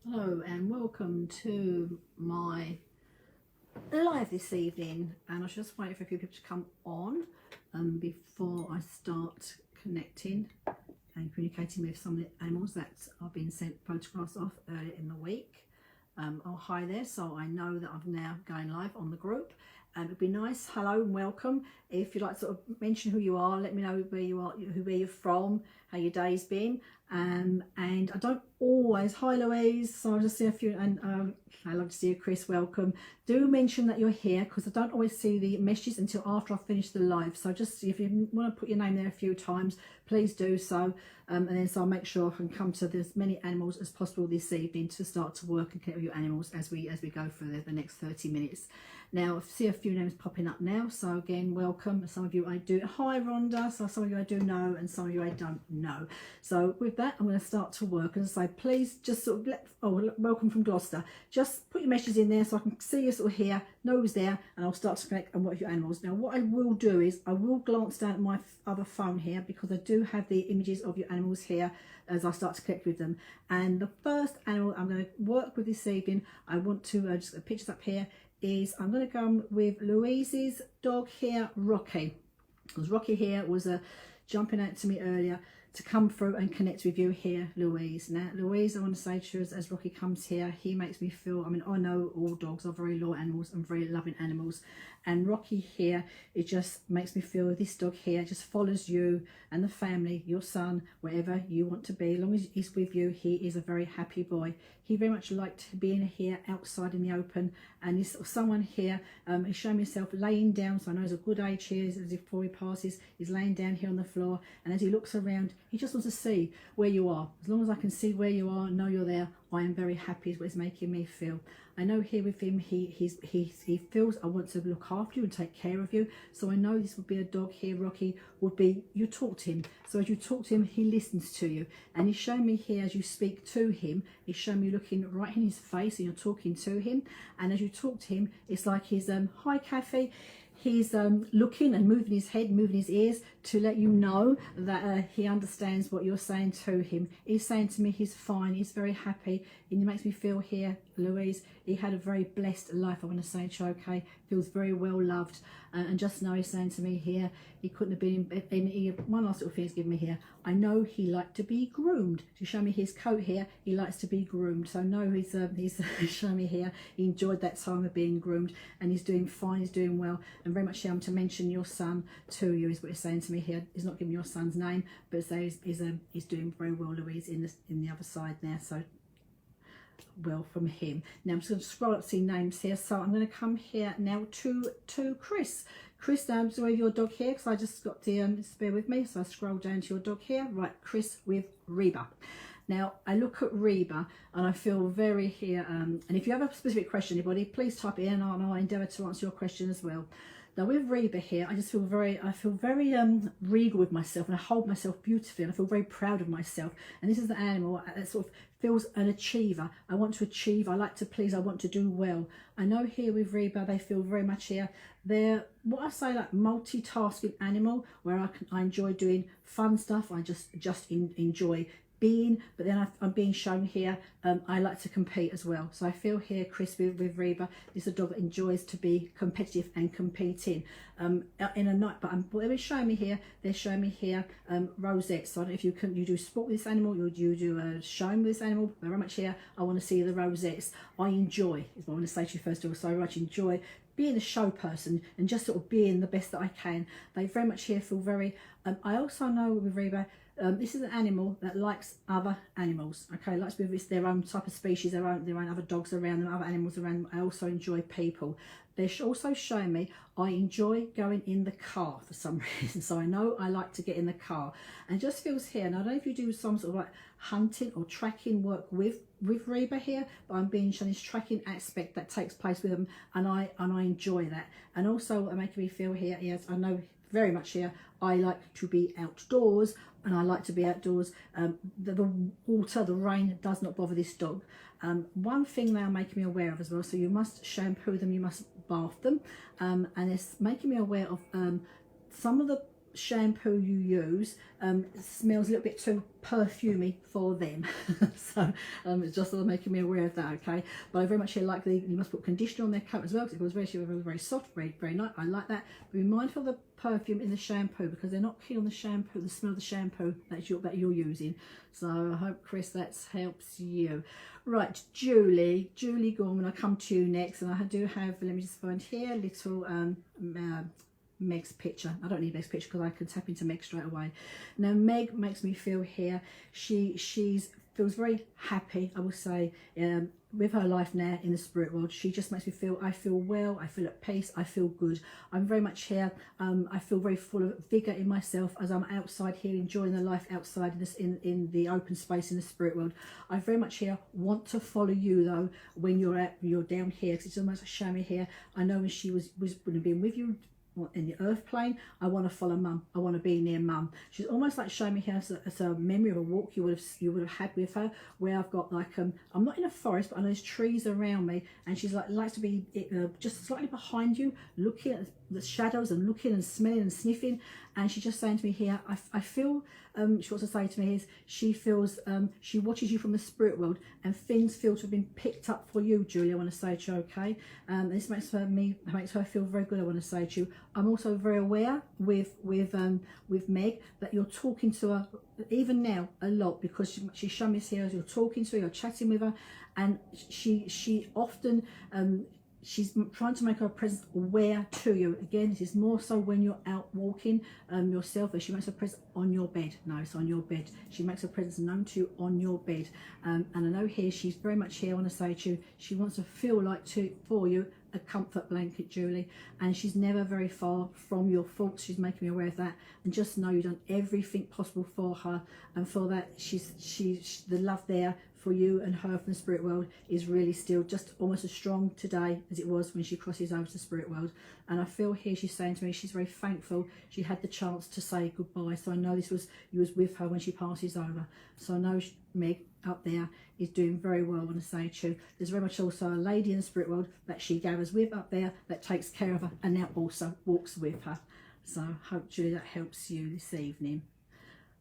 Hello and welcome to my live this evening, and I was just waiting for a few people to come on before I start connecting and communicating with some of the animals that I've been sent photographs of earlier in the week. Oh, hi there. So I know that I'm now going live on the group. It'd be nice, hello and welcome. If you'd like to sort of mention who you are, let me know where you are, where you're from, how your day's been. And I don't always, hi Louise, so I'll just see a few, and I love to see you, Chris, welcome. Do mention that you're here, because I don't always see the messages until after I finish the live. So just if you want to put your name there a few times, please do so. And then so I'll make sure I can come to as many animals as possible this evening to start to work and connect with your animals as we go through the next 30 minutes. Now I see a few names popping up now, so again, welcome. Some of you I do, hi Rhonda, so some of you I do know and some of you I don't know. So with that, I'm going to start to work, and say please just sort of welcome from Gloucester, just put your messages in there so I can see you sort of here, know who's there, and I'll start to connect and work with your animals. Now what I will do is I will glance down at my other phone here, because I do have the images of your animals here as I start to connect with them. And the first animal I'm going to work with this evening, I want to just get pictures up here, is I'm going to go with Louise's dog here, Rocky, because Rocky here was jumping out to me earlier to come through and connect with you here, Louise. Now Louise, I want to say to you, as Rocky comes here, he makes me feel, I mean, I know all dogs are very loyal animals and very loving animals, and Rocky here, it just makes me feel this dog here just follows you and the family, your son, wherever you want to be. As long as he's with you, he is a very happy boy. He very much liked being here outside in the open, and he's someone here, he's showing himself laying down, so I know he's a good age here, as before he passes, he's laying down here on the floor, and as he looks around, he just wants to see where you are. As long as I can see where you are, know you're there, I am very happy, is what it's making me feel. I know here with him, he feels I want to look after you and take care of you. So I know this would be a dog here, Rocky, would be, you talk to him. So as you talk to him, he listens to you. And he's showing me here, as you speak to him, he's showing me looking right in his face and you're talking to him. And as you talk to him, it's like he's, hi Kathy. He's looking and moving his head, moving his ears to let you know that he understands what you're saying to him. He's saying to me he's fine, he's very happy, and it makes me feel here, Louise, he had a very blessed life, I want to say to you, okay? Feels very well loved, and just now he's saying to me here, he couldn't have been one last little thing he's given me here. I know he liked to be groomed. To show me his coat here, he likes to be groomed. So no, he's showing me here, he enjoyed that time of being groomed, and he's doing fine, he's doing well, and very much here I'm to mention your son to you, is what he's saying to me here. He's not giving your son's name, but so he's doing very well, Louise, in the other side there. So well from him. Now I'm just going to scroll up to see names here, so I'm going to come here now to Chris. Chris, so your dog here, because I just got the just bear with me, so I scroll down to your dog here. Right, Chris with Reba. Now I look at Reba and I feel very here, and if you have a specific question, anybody, please type it in and I'll endeavour to answer your question as well. Now with Reba here, I feel very regal with myself, and I hold myself beautifully, and I feel very proud of myself. And this is the animal that sort of feels an achiever. I want to achieve, I like to please, I want to do well. I know here with Reba, they feel very much here, they're what I say like multitasking animal, where I enjoy doing fun stuff, I just enjoy being, but then I'm being shown here, I like to compete as well. So I feel here, Chris, with Reba, is a dog that enjoys to be competitive and competing in a night. But what they're showing me here, they're showing me here rosettes. So I don't know if you do sport with this animal, you do a showing with this animal. Very much here, I want to see the rosettes. I enjoy, is what I want to say to you first of all. So I very much enjoy being a show person and just sort of being the best that I can. They very much here feel very, I also know with Reba, this is an animal that likes other animals, okay, likes with it's their own type of species, their own other dogs around them, other animals around them. I also enjoy people. They're also showing me I enjoy going in the car for some reason, so I know I like to get in the car, and it just feels here, and I don't know if you do some sort of like hunting or tracking work with Reba here, but I'm being shown this tracking aspect that takes place with them, and I enjoy that. And also making me feel here, yes, I know very much here, I like to be outdoors, and I like to be outdoors. The water, the rain does not bother this dog. One thing they are making me aware of as well, so you must shampoo them, you must bath them, and it's making me aware of some of the shampoo you use smells a little bit too perfumey for them. So it's just sort of making me aware of that, okay? But I very much like you must put conditioner on their coat as well, because it goes very soft, very nice. I like that. But be mindful of the perfume in the shampoo, because they're not keen on the shampoo, the smell of the shampoo that you're using. So I hope, Chris, that helps you. Right, Julie Gorman, I come to you next, and I do have, let me just find here, little Meg's picture. I don't need Meg's picture because I can tap into Meg straight away. Now Meg makes me feel here, she's feels very happy, I will say, with her life now in the spirit world. She just makes me feel, I feel well, I feel at peace, I feel good. I'm very much here, I feel very full of vigour in myself as I'm outside here enjoying the life outside in the open space in the spirit world. I very much here want to follow you though when you're down here, because it's almost like showing me here. I know when she was being with you in the earth plane, I want to follow mum, I want to be near mum. She's almost like showing me here as a memory of a walk you would have had with her, where I've got like I'm not in a forest, but I know there's trees around me, and she's likes to be just slightly behind you, looking at the shadows and looking and smelling and sniffing. And she's just saying to me here, I feel, she wants to say to me is, she feels, she watches you from the spirit world, and things feel to have been picked up for you, Julie, I want to say to you, okay? This makes her feel very good, I want to say to you. I'm also very aware with Meg that you're talking to her, even now, a lot, because she's shown me here as you're talking to her, you're chatting with her, and she often, she's trying to make her presence aware to you. Again, this is more so when you're out walking yourself, as she makes her presence on your bed. No, it's on your bed. She makes her presence known to you on your bed. And I know here, she's very much here, I want to say to you, she wants to feel like for you a comfort blanket, Julie, and she's never very far from your thoughts. She's making me aware of that, and just know you've done everything possible for her, and for that she's the love there for you and her from the spirit world is really still just almost as strong today as it was when she crosses over to the spirit world. And I feel here she's saying to me she's very thankful she had the chance to say goodbye. So I know you was with her when she passes over. So I know Meg up there is doing very well, I want to say to you. There's very much also a lady in the spirit world that she gathers with up there that takes care of her and now also walks with her. So hopefully that helps you this evening.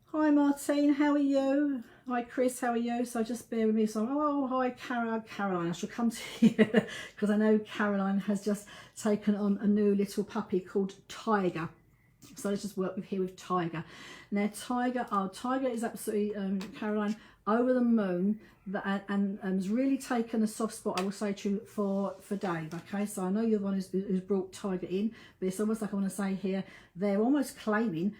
Hi Martine, how are you? Hi Chris, how are you? So just bear with me. So, oh hi Caroline, I shall come to you because I know Caroline has just taken on a new little puppy called Tiger. So let's just work with Tiger. Now Tiger is absolutely, Caroline, over the moon, and has really taken a soft spot, I will say to you, for Dave. Okay, so I know you're the one who's brought Tiger in, but it's almost like I want to say here, they're almost claiming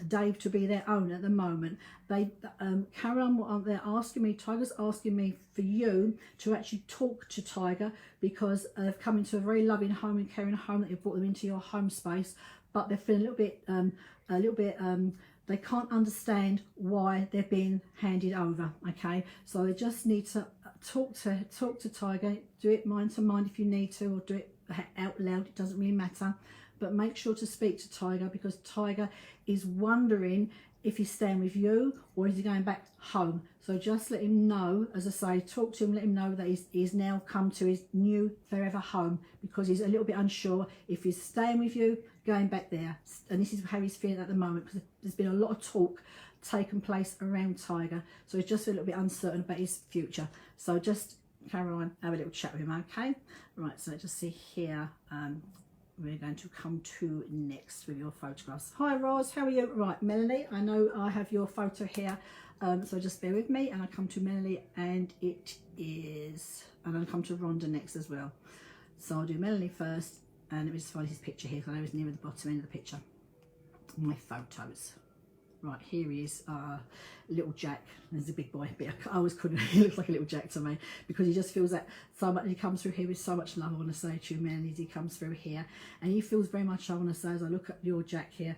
Dave to be their own at the moment. Caroline, they're asking me, Tiger's asking me for you to actually talk to Tiger, because they've come into a very loving home and caring home that you've brought them into your home space, but they're feeling a little bit they can't understand why they're being handed over. Okay, so they just need to talk to Tiger. Do it mind to mind if you need to, or do it out loud, it doesn't really matter, but make sure to speak to Tiger, because Tiger is wondering if he's staying with you or is he going back home. So just let him know, as I say, talk to him, let him know that he's now come to his new forever home, because he's a little bit unsure if he's staying with you, going back there. And this is how he's feeling at the moment, because there's been a lot of talk taken place around Tiger, so he's just a little bit uncertain about his future. So just, Caroline, have a little chat with him, okay? Right, so let's just see here. We're going to come to next with your photographs. Hi Roz, how are you? Right, Melanie, I know I have your photo here, so just bear with me, and I come to Melanie, and it is, and I'll come to Rhonda next as well. So I'll do Melanie first, and let me just find his picture here, because I know he's near the bottom end of the picture. My photos. Right, here he is, little Jack. There's a big boy, but I always couldn't, he looks like a little Jack to me, because he just feels that so much, he comes through here with so much love, I want to say to you, man, as he comes through here, and he feels very much, I want to say, as I look at your Jack here,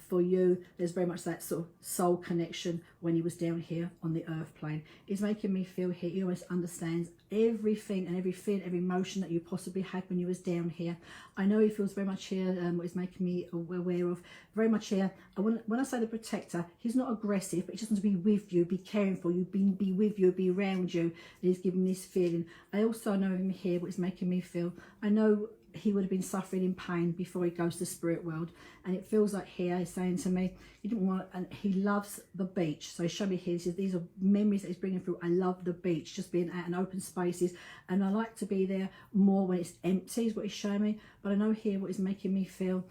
for you, there's very much that sort of soul connection when he was down here on the earth plane. It's making me feel here, he almost understands everything and every feeling, every emotion that you possibly had when you was down here. I know he feels very much here, what is making me aware of, very much here. When I say the protector, he's not aggressive, but he just wants to be with you, be caring for you, be with you, be around you, and he's giving this feeling. I also know him here, what is making me feel, I know he would have been suffering in pain before he goes to the spirit world. And it feels like here he's saying to me, he didn't want, and he loves the beach. So he showed me here, he says, these are memories that he's bringing through. I love the beach, just being out in open spaces, and I like to be there more when it's empty, is what he's showing me. But I know here what he's making me feel.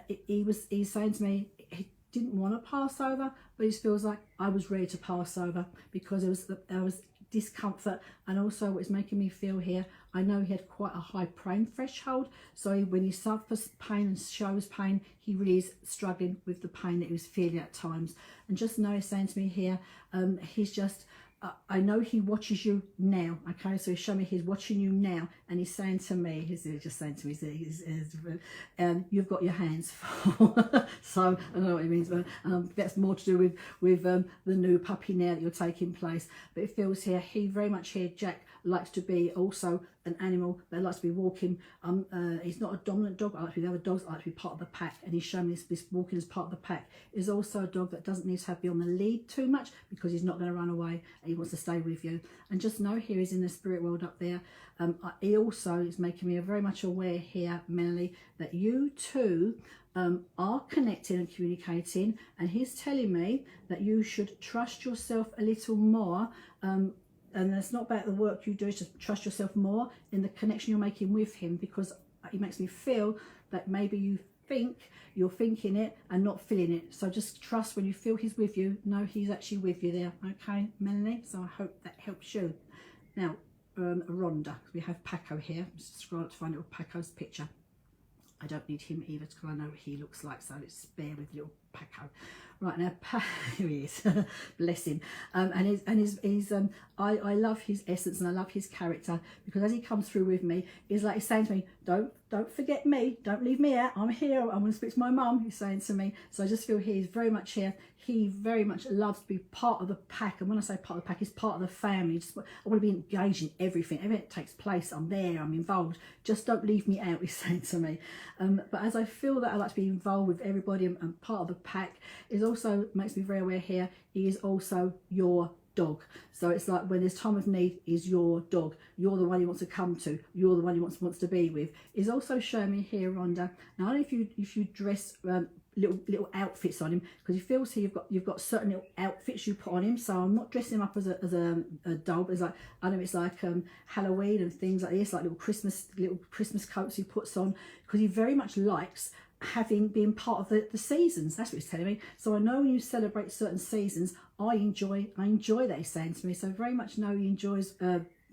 He's saying to me, he didn't want to pass over, but he feels like I was ready to pass over, because there was discomfort. And also what it's making me feel here, I know he had quite a high pain threshold, so when he suffers pain and shows pain, he really is struggling with the pain that he was feeling at times. And just know he's saying to me here, he's just, I know he watches you now, okay? So he's showing me he's watching you now, and he's saying to me, he's just saying to me, you've got your hands full. So I don't know what he means, but that's more to do with the new puppy now that you're taking place. But it feels here, he very much here, Jack, likes to be also an animal that likes to be walking. He's not a dominant dog. I like to be the other dogs. I like to be part of the pack, and he's showing me this walking as part of the pack. Is also a dog that doesn't need to be on the lead too much, because he's not going to run away and he wants to stay with you. And just know here he's in the spirit world up there. He also is making me very much aware here, Melanie, that you two are connecting and communicating, and he's telling me that you should trust yourself a little more. And it's not about the work you do, it's just trust yourself more in the connection you're making with him, because it makes me feel that maybe you're thinking it and not feeling it. So just trust when you feel he's with you, know he's actually with you there. Okay, Melanie? So I hope that helps you. Now, Rhonda, we have Paco here. Just scroll up to find out Paco's picture. I don't need him either, because I know what he looks like, so let's spare with little Paco. Right now, here he is. Bless him. I love his essence, and I love his character, because as he comes through with me, he's like, he's saying to me, don't forget me, don't leave me out, I'm here, I'm going to speak to my mum, he's saying to me. So I just feel he's very much here. He very much loves to be part of the pack, and when I say part of the pack, he's part of the family. I want to be engaged in everything that takes place. I'm there, I'm involved, just don't leave me out, he's saying to me. But as I feel that I like to be involved with everybody and part of the pack, it also makes me very aware here, he is also your dog. So it's like when there's time of need, is your dog. You're the one he wants to come to. You're the one he wants to be with. He's also showing me here, Rhonda. Now, I don't know if you dress little outfits on him, because he feels here you've got certain little outfits you put on him. So I'm not dressing him up as a dog. It's like, I know it's like Halloween and things like this, like little Christmas coats he puts on, because he very much likes being part of the seasons. That's what he's telling me. So I know when you celebrate certain seasons, I enjoy that, he's saying to me. So very much know he enjoys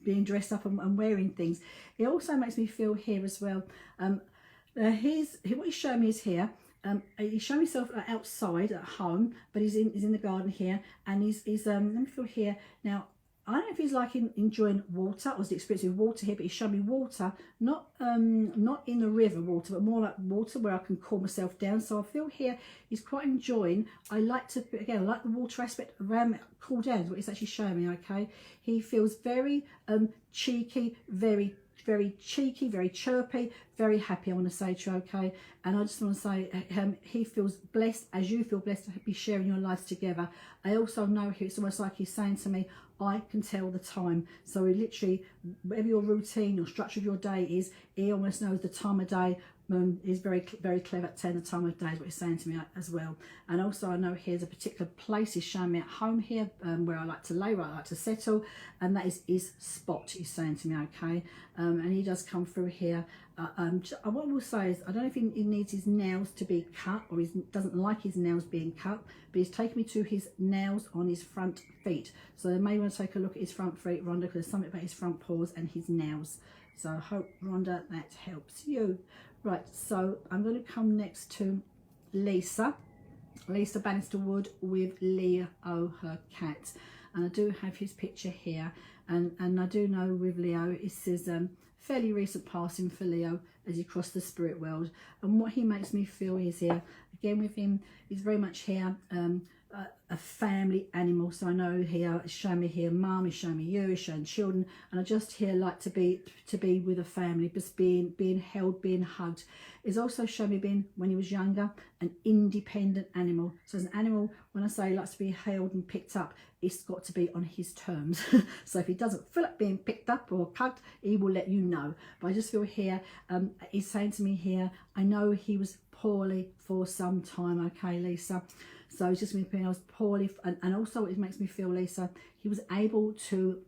being dressed up and wearing things. It also makes me feel here as well, what he's showing me is here, he's showing himself outside at home, but he's in the garden here, and he's let me feel here now. I don't know if he's like enjoying water, or is the experience with water here, but he's showing me water, not in the river water, but more like water where I can cool myself down. So I feel here he's quite enjoying. I like the water aspect around cool down is what he's actually showing me. Okay, he feels very cheeky, very cheeky, very chirpy, very happy, I want to say to you, okay? And I just want to say he feels blessed, as you feel blessed to be sharing your lives together. I also know here, it's almost like he's saying to me, I can tell the time. So he literally, whatever your routine or structure of your day is, he almost knows the time of day. He's very clever at telling the time of day, is what he's saying to me as well. And also I know here's a particular place he's showing me at home here, where I like to lay, where I like to settle, and that is his spot, he's saying to me, okay? And he does come through here. What we'll say is, I don't know if he needs his nails to be cut, or he doesn't like his nails being cut, but he's taking me to his nails on his front feet. So they may want to take a look at his front feet, Rhonda, because there's something about his front paws and his nails. So I hope, Rhonda, that helps you. Right, so I'm going to come next to Lisa Bannister Wood with Leo, her cat. And I do have his picture here. And I do know with Leo, it says fairly recent passing for Leo as he crossed the spirit world. And what he makes me feel is here, again with him, he's very much here, a family animal. So I know here it's showing me here mum, it's showing me you, it's showing children, and I just here like to be with a family, just being held, being hugged. It's also showing me being, when he was younger, an independent animal. So as an animal, when I say he likes to be held and picked up, it's got to be on his terms. So if he doesn't feel like being picked up or hugged, he will let you know. But I just feel here, he's saying to me here, I know he was poorly for some time, okay, Lisa. So it's just me feeling I was poorly, and also it makes me feel, Lisa, he was able to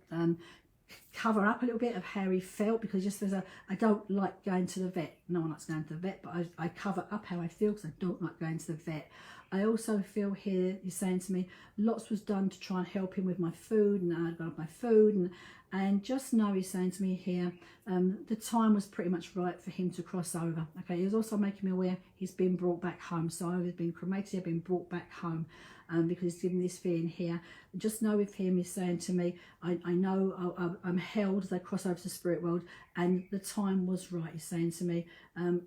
cover up a little bit of how he felt, because just as I don't like going to the vet. No one likes going to the vet, but I cover up how I feel because I don't like going to the vet. I also feel here, you're saying to me, lots was done to try and help him with my food, and I got my food, and just know, he's saying to me here, the time was pretty much right for him to cross over. Okay, he was also making me aware he's been brought back home. So I've been cremated, I've been brought back home, because he's given this feeling here. Just know with him, he's saying to me, I know I'm held as I cross over to the spirit world, and the time was right, he's saying to me. And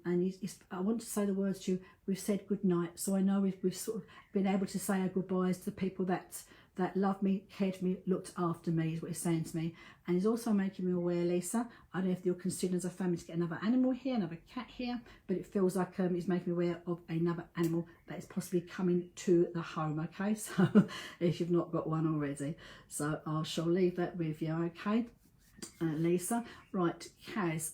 I want to say the words to you, we've said good night. So I know we've sort of been able to say our goodbyes to the people that loved me, cared for me, looked after me, is what he's saying to me. And he's also making me aware, Lisa, I don't know if you're considering as a family to get another animal here, another cat here, but it feels like he's making me aware of another animal that is possibly coming to the home, okay? So if you've not got one already. So I shall leave that with you, okay, Lisa. Right, Kaz,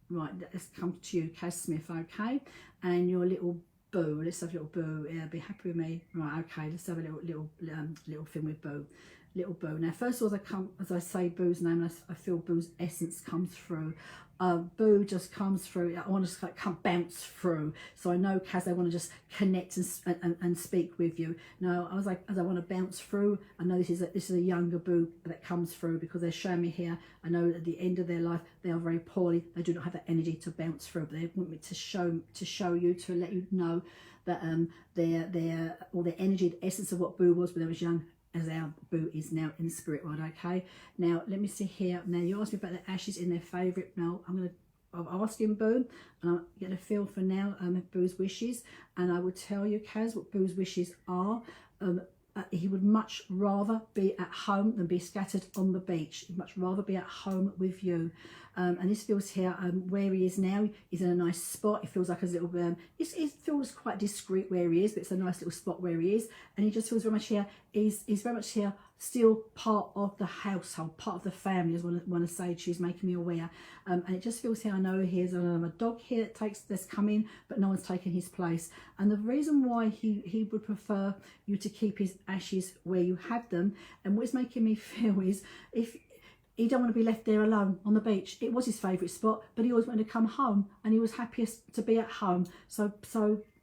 right, let's come to you, Kaz Smith, okay? And your little Boo, let's have a little Boo. Yeah, be happy with me. Right, okay, let's have a little thing with Boo. Little Boo. Now, first of all, as I say Boo's name, I feel Boo's essence comes through. Boo just comes through. I want to just like come bounce through. So I know, Kaz, I want to just connect and speak with you. Now, I was like, as I want to bounce through, I know this is a younger Boo that comes through, because they're showing me here. I know at the end of their life they are very poorly. They do not have that energy to bounce through. But they want me to show you, to let you know that their energy, the essence of what Boo was when they was young, as our Boo is now in the spirit world, okay? Now, let me see here. Now, you asked me about the ashes in their favourite. Now, I'll ask him, Boo, and I'll get a feel for now Boo's wishes. And I will tell you, Kaz, what Boo's wishes are. He would much rather be at home than be scattered on the beach. He'd much rather be at home with you. And this feels here, where he is now, he's in a nice spot. It feels like a little bit, it feels quite discreet where he is, but it's a nice little spot where he is. And he just feels very much here, he's very much here, still part of the household, part of the family, as I want to say. She's making me aware. And it just feels here, I know here's a dog here that's come in, but no one's taken his place. And the reason why he would prefer you to keep his ashes where you have them, and what's making me feel is, if he don't want to be left there alone on the beach. It was his favourite spot, but he always wanted to come home, and he was happiest to be at home. So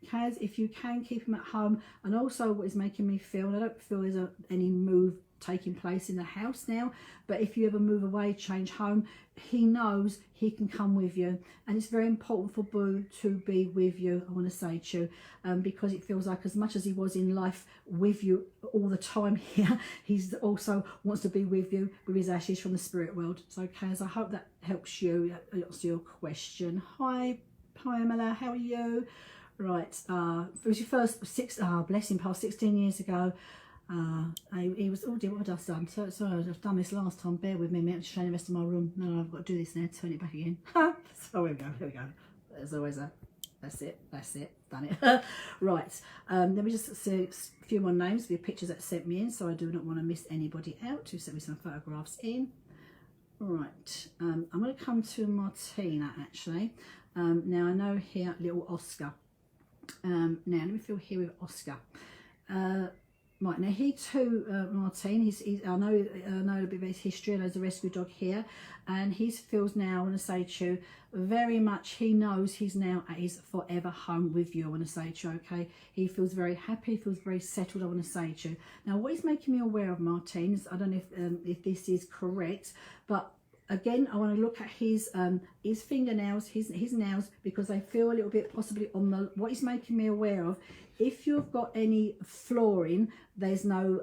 Kaz, if you can keep him at home. And also what is making me feel, and I don't feel there's any move taking place in the house now, but if you ever move away, change home, he knows he can come with you. And it's very important for Boo to be with you, I want to say to you, because it feels like as much as he was in life with you all the time here, he's also wants to be with you with his ashes from the spirit world. So Kaz, I hope that helps you, answer your question. Hi Pamela, how are you? Right, it was your first bless him, past 16 years ago. He was, oh dear, what had I done? So I've done this last time, bear with me, I'm to show the rest of my room. No, I've got to do this now, turn it back again. So here we go. There's always that's it, done it. Right, let me just say a few more names of your pictures that sent me in, so I do not want to miss anybody out who sent me some photographs in. Right, I'm going to come to Martina actually. Now I know here, little Oscar. Now let me feel here with Oscar. Right, now he too, Martine, I know a bit of his history, and there's a rescue dog here, and he feels now, I want to say to you, very much he knows he's now at his forever home with you, I want to say to you, okay? He feels very happy, he feels very settled, I want to say to you. Now what he's making me aware of, Martine, is, I don't know if this is correct, but again, I want to look at his fingernails, his nails, because they feel a little bit possibly on the, what he's making me aware of. If you've got any flooring, there's no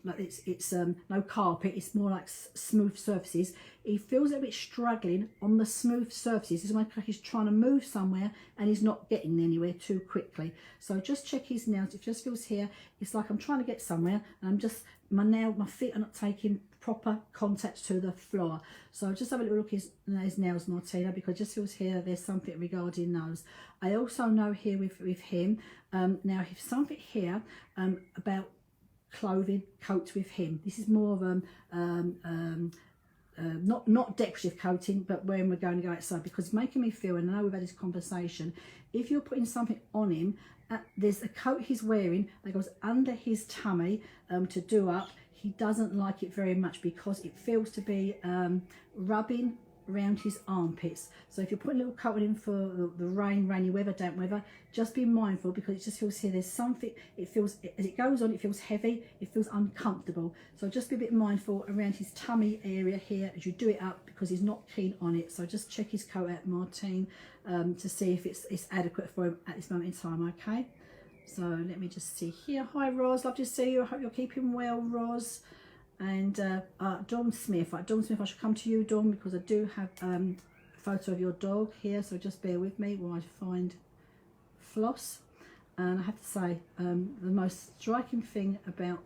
like it's no carpet, it's more like smooth surfaces. He feels a bit struggling on the smooth surfaces. It's like he's trying to move somewhere and he's not getting anywhere too quickly. So just check his nails. It just feels here, it's like I'm trying to get somewhere and I'm just, my feet are not taking proper contact to the floor. So just have a little look at his nails, Martina, because it just feels here there's something regarding those. I also know here with him, now if something here about clothing, coats with him. This is more of not decorative coating, but when we're going to go outside, because it's making me feel, and I know we've had this conversation, if you're putting something on him, there's a coat he's wearing that goes under his tummy to do up. He doesn't like it very much because it feels to be rubbing around his armpits. So if you're putting a little coat on him for the rainy weather, damp weather, just be mindful, because it just feels here there's something, it feels, as it goes on, it feels heavy, it feels uncomfortable. So just be a bit mindful around his tummy area here as you do it up, because he's not keen on it. So just check his coat out, Martine, to see if it's adequate for him at this moment in time, okay? So let me just see here. Hi Roz, love to see you. I hope you're keeping well, Roz. And Dawn Smith, right, Dawn Smith, I should come to you, Dawn, because I do have a photo of your dog here, so just bear with me while I find Floss. And I have to say, the most striking thing about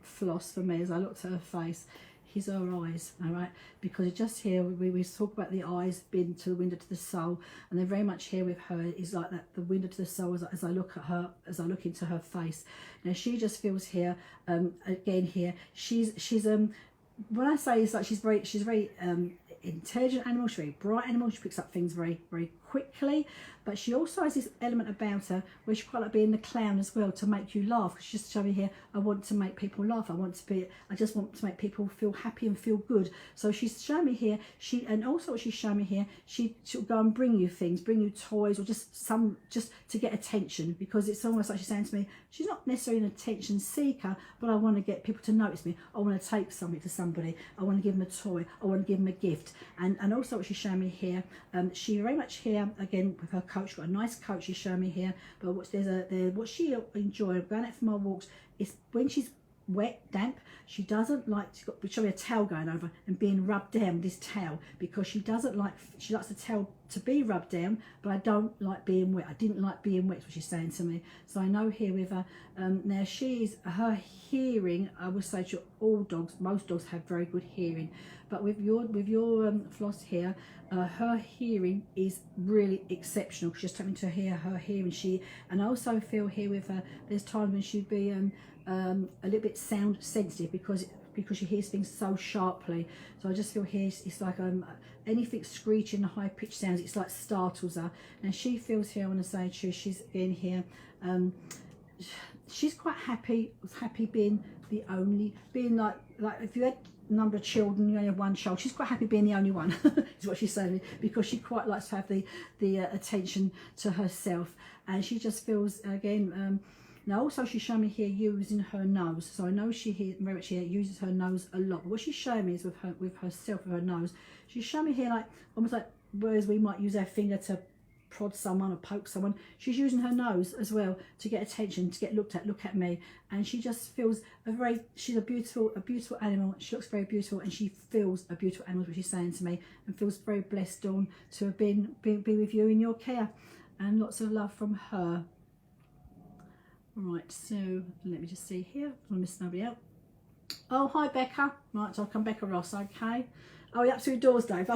Floss for me, as I looked at her face, is her eyes, all right, because it's just here, we talk about the eyes being to the window to the soul, and they're very much here with her, is like that, the window to the soul, as I look at her, as I look into her face. Now she just feels here, again here, she's when I say it's like she's very intelligent animal, she's very bright animal, she picks up things very quickly, but she also has this element about her where she quite like being the clown as well, to make you laugh. She's just showing here, I want to make people laugh, I just want to make people feel happy and feel good. So she's showing me here, and also what she's showing me here, she'll go and bring you things, bring you toys, or just to get attention, because it's almost like she's saying to me, she's not necessarily an attention seeker, but I want to get people to notice me. I want to take something to somebody, I want to give them a toy, I want to give them a gift. And also what she's showing me here, she very much here, again with her coat, she's got a nice coat she's showing me here, but what she enjoys going out for my walks is when she's wet, damp, she doesn't like to show me a towel going over and being rubbed down with this towel, because she likes the towel to be rubbed down, but I don't like being wet. I didn't like being wet, is what she's saying to me. So I know here with her, now her hearing, I would say to all dogs, most dogs have very good hearing, but with your Floss here, her hearing is really exceptional. She's starting to hear her hearing. And I also feel here with her, there's times when she'd be a little bit sound sensitive, because she hears things so sharply. So I just feel here it's like anything screeching, high pitched sounds, it's like startles her. And she feels here, I want to say to you, she's in here, she's quite happy being like if you had a number of children, you only have one child, she's quite happy being the only one is what she's saying, because she quite likes to have the attention to herself. And she just feels, again, now also she's showing me here using her nose, so I know she very much here uses her nose a lot. But what she's showing me is with herself, with her nose, she's showing me here like almost like, whereas we might use our finger to prod someone or poke someone, she's using her nose as well to get attention, to get looked at, look at me. And she just feels she's a beautiful animal. She looks very beautiful, and she feels a beautiful animal, what she's saying to me, and feels very blessed, Dawn, to have be with you in your care, and lots of love from her. Right, so let me just see here, I don't want to miss nobody out. Oh, hi Becca. Right, so I'll come Becca Ross, okay. Oh, you're up to your doors, Dave.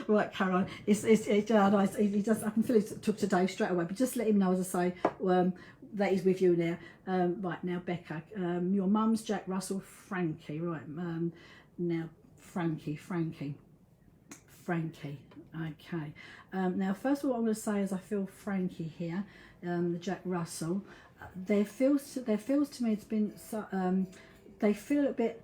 Right, Caroline. It's nice. He does. I can feel he took to Dave straight away. But just let him know, as I say, that he's with you now. Right now, Becca. Your mum's Jack Russell, Frankie. Right. Now, Frankie. Okay. Now, first of all, what I'm going to say is I feel Frankie here. The Jack Russell. There feels to me it's been so. They feel a bit.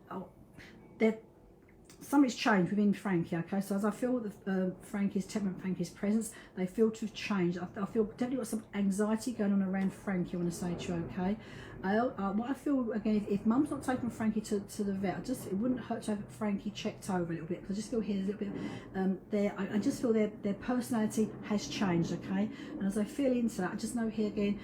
something's changed within Frankie, okay? So as I feel the Frankie's temperament, Frankie's presence, they feel to have changed. I feel definitely got some anxiety going on around Frankie, I want to say to you, okay? What I feel, again, if Mum's not taking Frankie to the vet, it wouldn't hurt to have Frankie checked over a little bit, because I just feel here there's a little bit, I just feel their personality has changed, okay? And as I feel into that, I just know here again,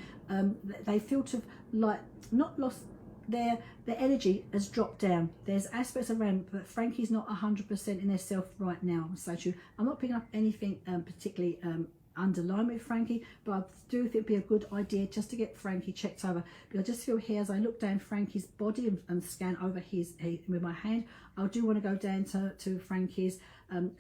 they feel to have, like, not lost, their energy has dropped down. There's aspects around, but Frankie's not 100% in herself right now. So I'm not picking up anything particularly underlying with Frankie, but I do think it'd be a good idea just to get Frankie checked over, because I just feel here as I look down Frankie's body and scan over his with my hand, I do want to go down to Frankie's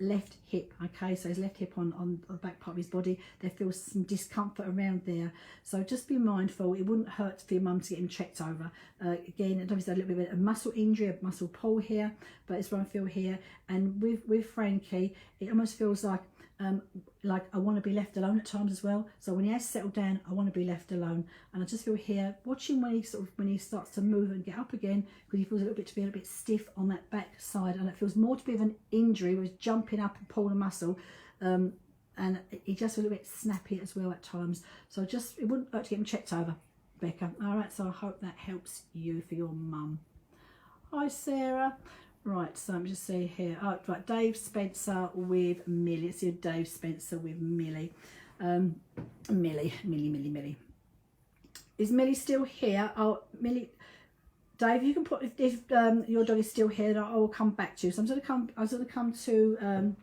left hip, okay? So his left hip on the back part of his body, there feels some discomfort around there, so just be mindful. It wouldn't hurt for your mum to get him checked over. Again, obviously a little bit of a muscle injury, a muscle pull here, but it's what I feel here. And with Frankie, it almost feels like I want to be left alone at times as well. So when he has settled down, I want to be left alone. And I just feel here, watching when he starts to move and get up again, because he feels a little bit stiff on that back side, and it feels more to be of an injury, where he's jumping up and pulling a muscle, and he just feels a little bit snappy as well at times. So it wouldn't hurt to get him checked over, Becca. All right, so I hope that helps you for your mum. Hi, Sarah. Right, so let me just see here. Oh, right, Dave Spencer with Millie. Let's see Dave Spencer with Millie. Millie. Is Millie still here? Oh, Millie. Dave, you can put, if your dog is still here, then I will come back to you. So I was going to come to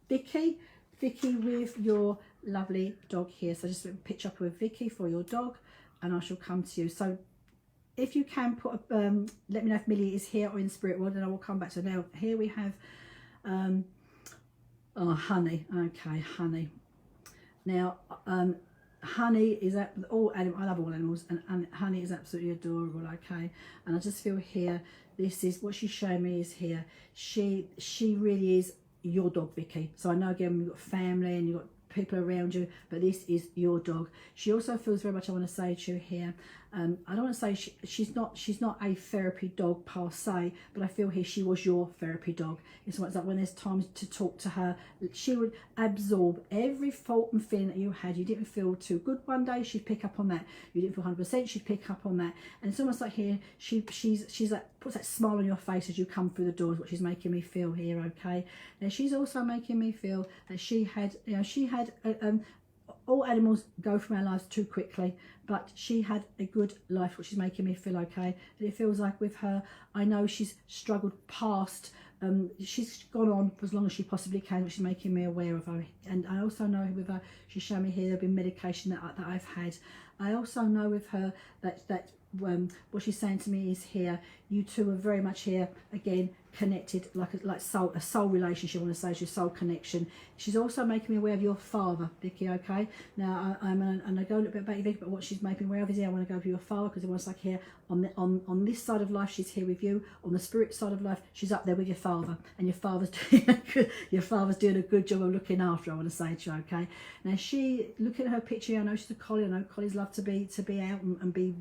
Vicky with your lovely dog here. So just pitch up with Vicky for your dog, and I shall come to you. So if you can put let me know if Millie is here or in the spirit world, and I will come back to her. Now here we have Honey. Okay, Honey. Now Honey is all animal. I love all animals, and Honey is absolutely adorable. Okay, and I just feel here, this is what she's showing me is here. She really is your dog, Vicky. So I know again we've got family and you've got people around you, but this is your dog. She also feels very much, I want to say to you here, I don't want to say she's not a therapy dog per se, but I feel here she was your therapy dog. It's like when there's times to talk to her, she would absorb every fault and feeling that you had. You didn't feel too good one day, she'd pick up on that. You didn't feel 100%, she'd pick up on that. And it's almost like here she's like puts that smile on your face as you come through the doors, what she's making me feel here. Okay, now she's also making me feel that she had all animals go from our lives too quickly, but she had a good life, which is making me feel okay. And it feels like with her, I know she's struggled past, she's gone on for as long as she possibly can, which is making me aware of her. And I also know with her, she's shown me here, there'll be medication that I've had. I also know with her that what she's saying to me is here, you two are very much here again connected, like a soul relationship. I want to say it's your soul connection. She's also making me aware of your father, Vicky. Okay, now and I go a little bit about you, Vicky, but what she's making me aware of is here, I want to go to your father, because it was like here on this side of life she's here with you, on the spirit side of life she's up there with your father, and your father's doing a good job of looking after her, I want to say to you. Okay, now she, look at her picture, I know she's a collie. I know collies love to be out and be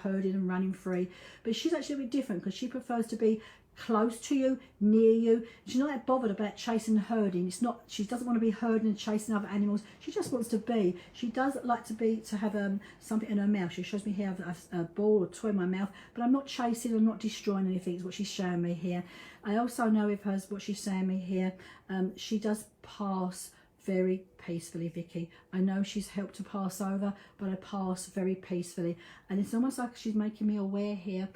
herding and running free, but she's actually a bit different, because she prefers to be close to you, near you. She's not that bothered about chasing and herding. It's not, she doesn't want to be herding and chasing other animals. She just wants to be. She does like to have something in her mouth. She shows me here a ball or toy in my mouth, but I'm not chasing or not destroying anything, is what she's showing me here. I also know with her, what she's showing me here, she does pass very peacefully, Vicky. I know she's helped to pass over, but I pass very peacefully, and it's almost like she's making me aware here.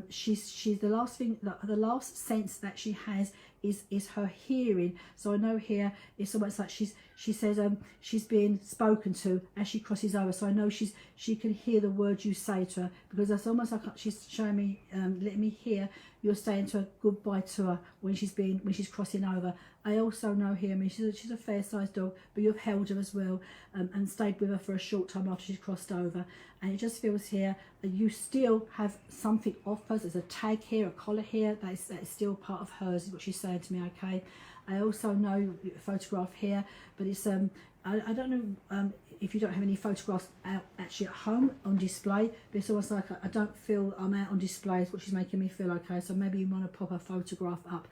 She's the last sense that she has is her hearing. So I know here it's almost like she says she's being spoken to as she crosses over. So I know she can hear the words you say to her, because that's almost like she's showing me, letting me hear you're saying to her goodbye to her when she's crossing over. I also know here, I mean, she's a fair sized dog, but you've held her as well, and stayed with her for a short time after she's crossed over. And it just feels here that you still have something off her. There's a tag here, a collar here, that is still part of hers, is what she's saying to me. Okay, I also know a photograph here, but it's I don't know, if you don't have any photographs out actually at home on display, but it's almost like I don't feel I'm out on display is what she's making me feel. Okay, so maybe you want to pop a photograph up.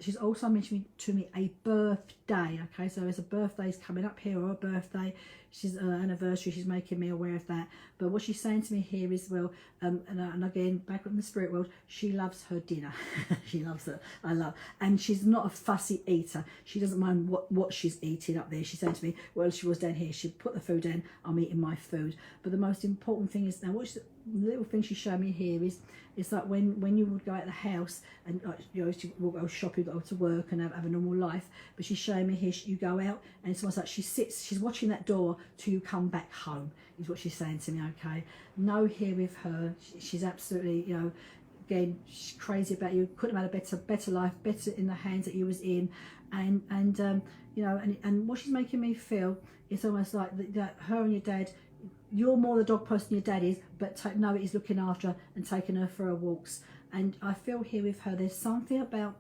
She's also mentioned to me a birthday. Okay, so there's a birthday's coming up here, or a birthday. She's anniversary. She's making me aware of that. But what she's saying to me here is, well, and again, back in the spirit world, she loves her dinner. She loves it. And she's not a fussy eater. She doesn't mind what she's eating up there. She's saying to me, well, she was down here. She put the food in. I'm eating my food. But the most important thing is, now what's the little thing she showed me here is that when you would go out the house and you know, she will go shopping, go to work and have a normal life, but she's showing me here, you go out and it's almost like she's watching that door till you come back home, is what she's saying to me. Okay, no, here with her, she's absolutely, you know, again, she's crazy about you. Couldn't have had a better life, better in the hands that you was in, and you know, and what she's making me feel, it's almost like that her and your dad, you're more the dog person your dad is, but know he's looking after her and taking her for her walks. And I feel here with her, there's something about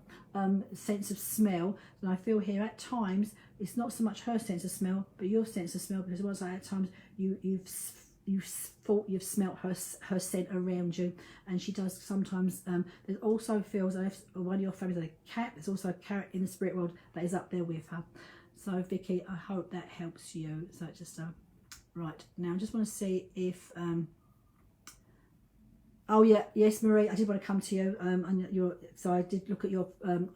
sense of smell, and I feel here at times it's not so much her sense of smell, but your sense of smell, because it was like at times you've thought you've smelt her scent around you, and she does sometimes. There also feels like one of your families has a cat. There's also a cat in the spirit world that is up there with her. So Vicky, I hope that helps you. So just right now, I just want to see if oh yeah, yes, Marie, I did want to come to you. And so I did look at your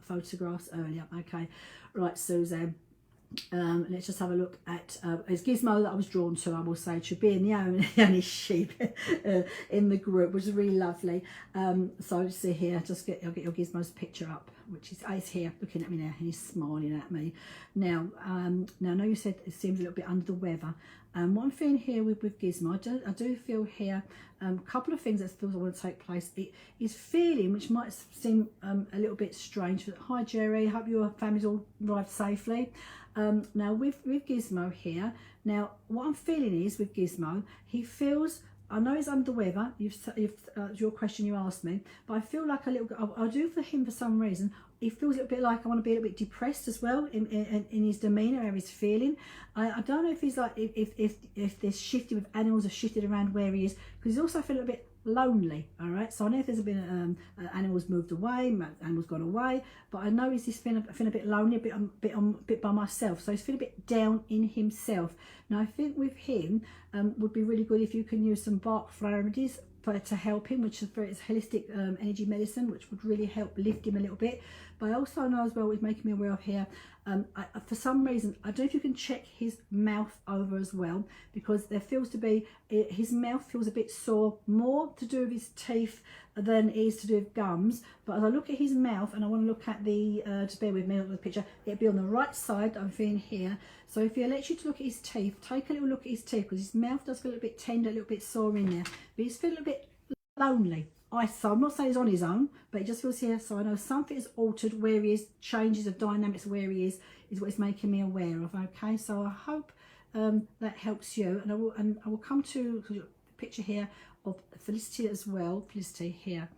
photographs earlier. Okay, right, Suzanne. Let's just have a look at it's Gizmo that I was drawn to. I will say, to being the only sheep in the group, which is really lovely. So just see here, I'll get your Gizmo's picture up, which is he's here looking at me now, and he's smiling at me. Now, now I know you said it seems a little bit under the weather. What I'm feeling here with Gizmo, I do feel here a couple of things that feels I want to take place. It is feeling, which might seem a little bit strange. Hi Jerry, hope your family's all arrived safely. Now with Gizmo here, now what I'm feeling is with Gizmo, he feels, I know he's under the weather, your question you asked me, but I feel like a little, I do for him for some reason, he feels a little bit like I want to be a little bit depressed as well in his demeanour, how he's feeling. I don't know if he's like, if this shifting with animals have shifted around where he is, because he's also feeling a bit lonely. All right, so I know if there's been animals moved away, animals gone away, but I know he's just feeling a bit lonely, a bit by myself, so he's feeling a bit down in himself. Now I think with him would be really good if you can use some bark flower remedies to help him, which is very holistic energy medicine, which would really help lift him a little bit. But I also know as well, what he's making me aware of here, for some reason, I don't know if you can check his mouth over as well, because there feels to be, his mouth feels a bit sore, more to do with his teeth than it is to do with gums. But as I look at his mouth, and I want to look at the, just bear with me, look at the picture, it'll be on the right side, I'm feeling here. So if he lets you to look at his teeth, take a little look at his teeth, because his mouth does feel a little bit tender, a little bit sore in there, but he's feeling a bit lonely. So I'm not saying he's on his own, but it just feels here. So I know something is altered where he is, changes of dynamics where he is what it's making me aware of. Okay, so I hope that helps you, and I will come to the picture here of Felicity as well. Felicity here.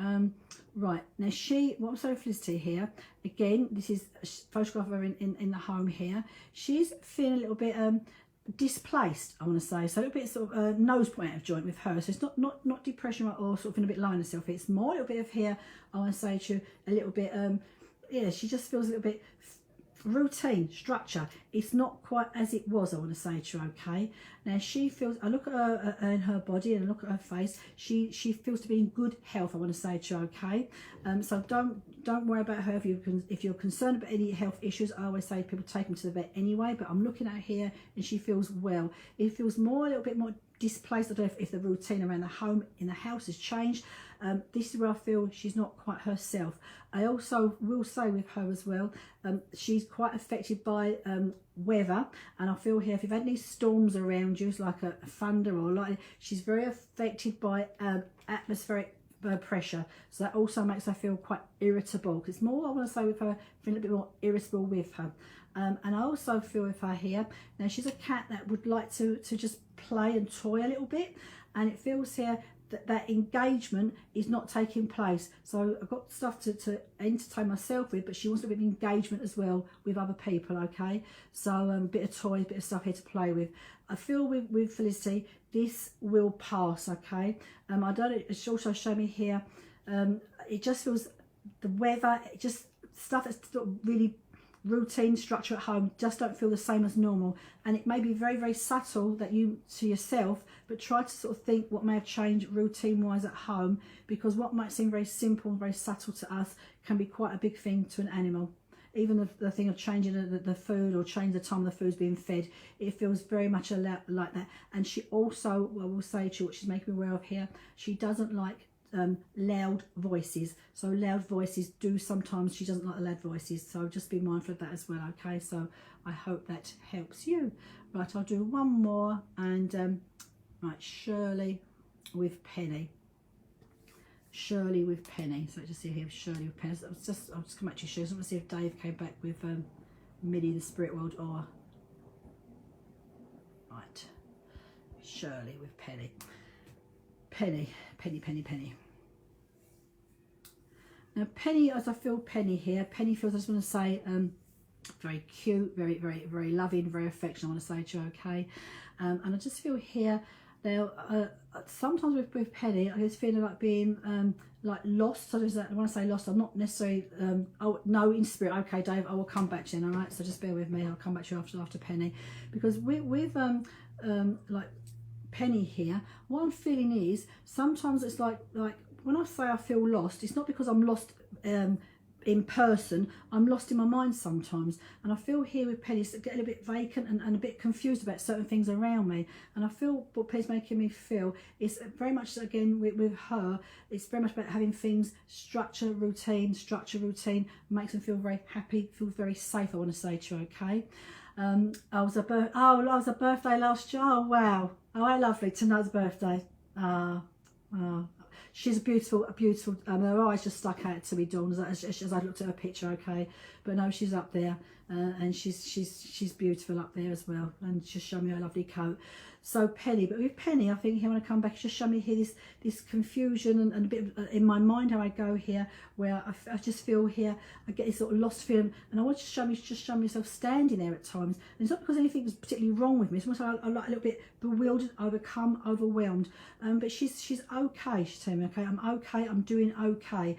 Right, now what I'm saying, Felicity here, again, this is a photograph of her in the home here. She's feeling a little bit displaced, I want to say, so a little bit sort of nose point out of joint with her. So it's not depression or sort of in a bit low on herself. It's more a little bit of here, I want to say to you, a little bit yeah, she just feels a little bit routine, structure. It's not quite as it was, I want to say to you. Okay, now she feels, I look at her in her body and I look at her face, she feels to be in good health, I want to say to you. Okay, so don't worry about her if you're concerned about any health issues. I always say people take them to the vet anyway, but I'm looking at her here and she feels well. It feels a little bit more displaced. I don't know if the routine around the home, in the house, has changed. This is where I feel she's not quite herself. I also will say with her as well, she's quite affected by weather, and I feel here if you've had any storms around you, it's like a thunder or lightning, she's very affected by atmospheric pressure, so that also makes her feel quite irritable, because it's more, I want to say with her, feeling a bit more irritable with her. And I also feel with her here, now she's a cat that would like to just play and toy a little bit, and it feels here that engagement is not taking place. So I've got stuff to entertain myself with, but she wants a bit of engagement as well with other people, okay? So a bit of toys, bit of stuff here to play with. I feel with Felicity, this will pass, okay? I don't, it's also showing me here, it just feels, the weather, just stuff that's sort of really routine structure at home just don't feel the same as normal, and it may be very, very subtle that you to yourself, but try to sort of think what may have changed routine wise at home, because what might seem very simple and very subtle to us can be quite a big thing to an animal. Even the thing of changing the food or changing the time the food's being fed, it feels very much like that. And she also, I will say to you, what she's making me aware of here, she doesn't like loud voices. So loud voices do sometimes, she doesn't like the loud voices, so just be mindful of that as well, okay? So I hope that helps you. Right, I'll do one more, and right, Shirley with Penny. Shirley with Penny. So just see here, Shirley with Penny. So I'll just come back to you, Shirley. So I want to see if Dave came back with Millie the Spirit World, or right, Shirley with Penny. Penny. Now Penny, as I feel Penny here, Penny feels, I just want to say, very cute, very, very, very loving, very affectionate, I want to say to you, okay? And I just feel here, now, sometimes with Penny, I just feel like being like lost. So when I say lost, I'm not necessarily, oh no, in spirit, okay Dave, I will come back to you, all right? So just bear with me, I'll come back to you after Penny. Because with like Penny here, what I'm feeling is, sometimes it's like when I say I feel lost, it's not because I'm lost in person, I'm lost in my mind sometimes. And I feel here with Penny, it's getting a bit vacant and a bit confused about certain things around me. And I feel what Penny's making me feel is very much, again, with her, it's very much about having things, structure, routine, makes them feel very happy, feel very safe, I want to say to you, okay? I was a birthday last year. Oh wow! Oh, how lovely to know's birthday. She's a beautiful. Her eyes just stuck out to me, Dawn, as I looked at her picture. Okay, but no, she's up there, and she's beautiful up there as well. And just show me her lovely coat. So Penny, but with Penny, I think here when I come back, just show me here this confusion and a bit of, in my mind how I go here, where I just feel here I get this sort of lost feeling, and I want to show myself standing there at times. And it's not because anything was particularly wrong with me. It's almost like I'm like a little bit bewildered, overcome, overwhelmed. But she's okay. She's telling me, okay, I'm okay. I'm doing okay.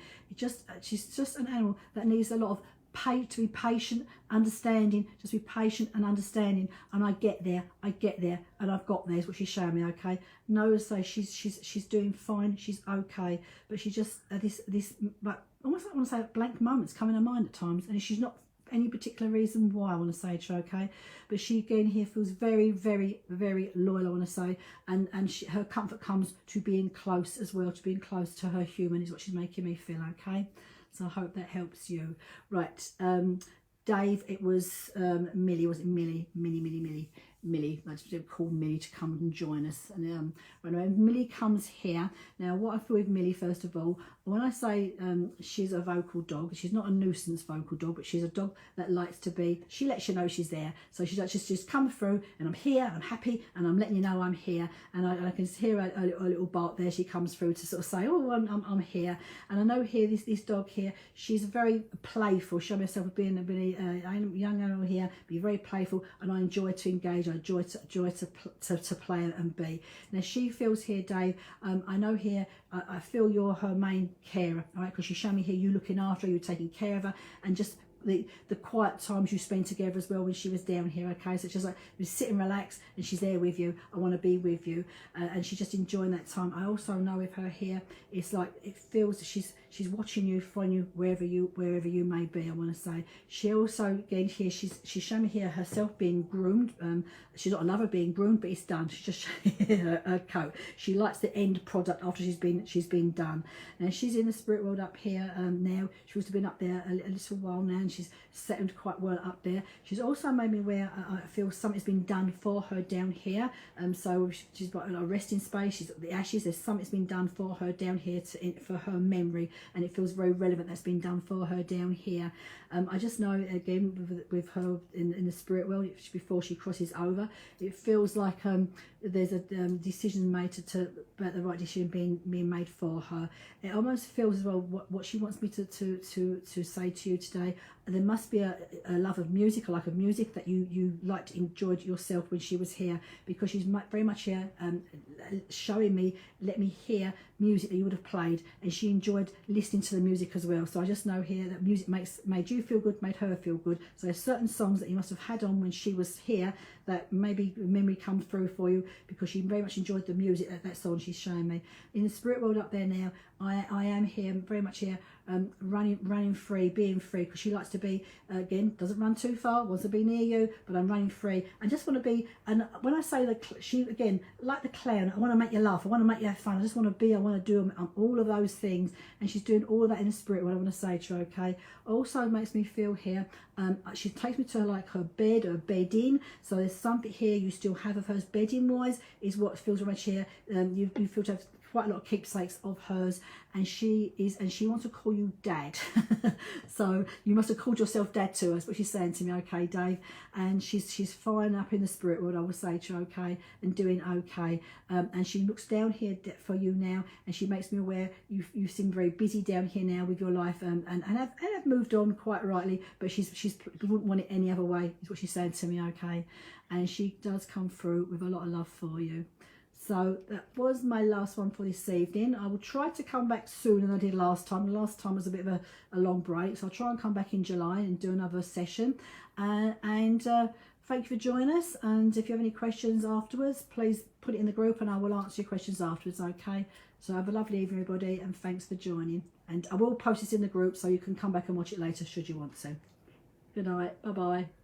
She's just an animal that needs a lot of to be patient, understanding, just be patient and understanding, and I get there, and I've got there, is what she's showing me, okay? No, say she's doing fine, she's okay, but she just this but almost like I want to say blank moments come in her mind at times, and she's not any particular reason why, I want to say to her, okay? But she again here feels very, very, very loyal, I want to say, and her comfort comes to being close as well, to being close to her human, is what she's making me feel, okay? So I hope that helps you. Right, Dave, it was Millie, was it Millie? Millie, I just called Millie to come and join us. And when Millie comes here, now what I feel with Millie, first of all, when I say she's a vocal dog, she's not a nuisance vocal dog, but she's a dog that likes to be, she lets you know she's there. So she's like, just come through, and I'm here, I'm happy, and I'm letting you know I'm here. And I can hear her little bark there. She comes through to sort of say, oh, I'm here. And I know here, this dog here, she's very playful. Show myself as being a young animal here, be very playful, and I enjoy to engage. I enjoy to play and be. Now she feels here, Dave, I know here, I feel you're her main carer, all right, because you show me here you looking after her, you're taking care of her, and just the quiet times you spend together as well when she was down here, okay? So it's just like you sit and relax, and she's there with you. I want to be with you, and she's just enjoying that time. I also know with her here, it's like it feels that she's watching you, following you wherever you may be, I want to say. She also again here, she's showing me here herself being groomed. She's not a lover being groomed, but it's done. She's just showing her coat. She likes the end product after she's been done. Now she's in the spirit world up here now. She was been up there a little while now, and she's settled quite well up there. She's also made me aware, I feel something's been done for her down here. So she's got a resting space, she's got the ashes, there's something's been done for her down here for her memory, and it feels very relevant that's been done for her down here. I just know, again, with her in the spirit world, before she crosses over, it feels like there's a decision made about the right decision being made for her. It almost feels as well what she wants me to say to you today. There must be a love of music, a like of music that you liked, enjoyed yourself when she was here, because she's very much here showing me, let me hear music that you would have played, and she enjoyed listening to the music as well. So I just know here that music made you feel good, made her feel good. So there's certain songs that you must have had on when she was here that maybe memory comes through for you, because she very much enjoyed the music that song she's showing me. In the spirit world up there now, I am here, very much here, running free, being free, because she likes to be, again, doesn't run too far, wants to be near you, but I'm running free and just want to be. And when I say that, she, again, like the clown, I want to make you laugh, I want to make you have fun, I just want to be, I want to do all of those things, and she's doing all of that in the spirit, what I want to say to her, okay? Also makes me feel here, she takes me to like her bed or bedding, so there's something here you still have of hers bedding wise, is what feels very much here. You feel to have quite a lot of keepsakes of hers, and she wants to call you dad. So you must have called yourself dad to us, what she's saying to me, okay, Dave. And she's fine up in the spirit world, I will say to her, okay, and doing okay. And she looks down here for you now, and she makes me aware you seem very busy down here now with your life, and have moved on quite rightly, but she wouldn't want it any other way, is what she's saying to me, okay. And she does come through with a lot of love for you. So that was my last one for this evening. I will try to come back sooner than I did last time. The last time was a bit of a long break, so I'll try and come back in July and do another session. Thank you for joining us, and if you have any questions afterwards, please put it in the group and I will answer your questions afterwards, okay? So have a lovely evening, everybody, and thanks for joining. And I will post this in the group so you can come back and watch it later should you want to. Good night. Bye-bye.